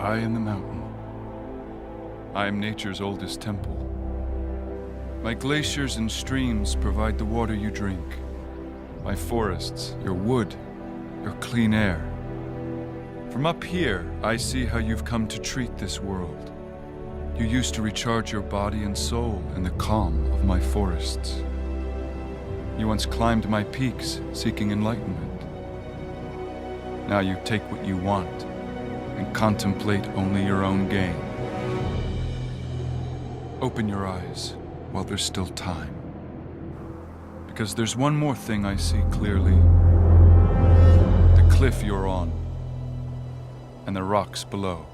I am the mountain. I am nature's oldest temple. My glaciers and streams provide the water you drink. My forests, your wood, your clean air. From up here, I see how you've come to treat this world. You used to recharge your body and soul in the calm of my forests. You once climbed my peaks, seeking enlightenment. Now you take what you want and contemplate only your own gain. Open your eyes while there's still time. Because there's one more thing I see clearly. The cliff you're on, and the rocks below.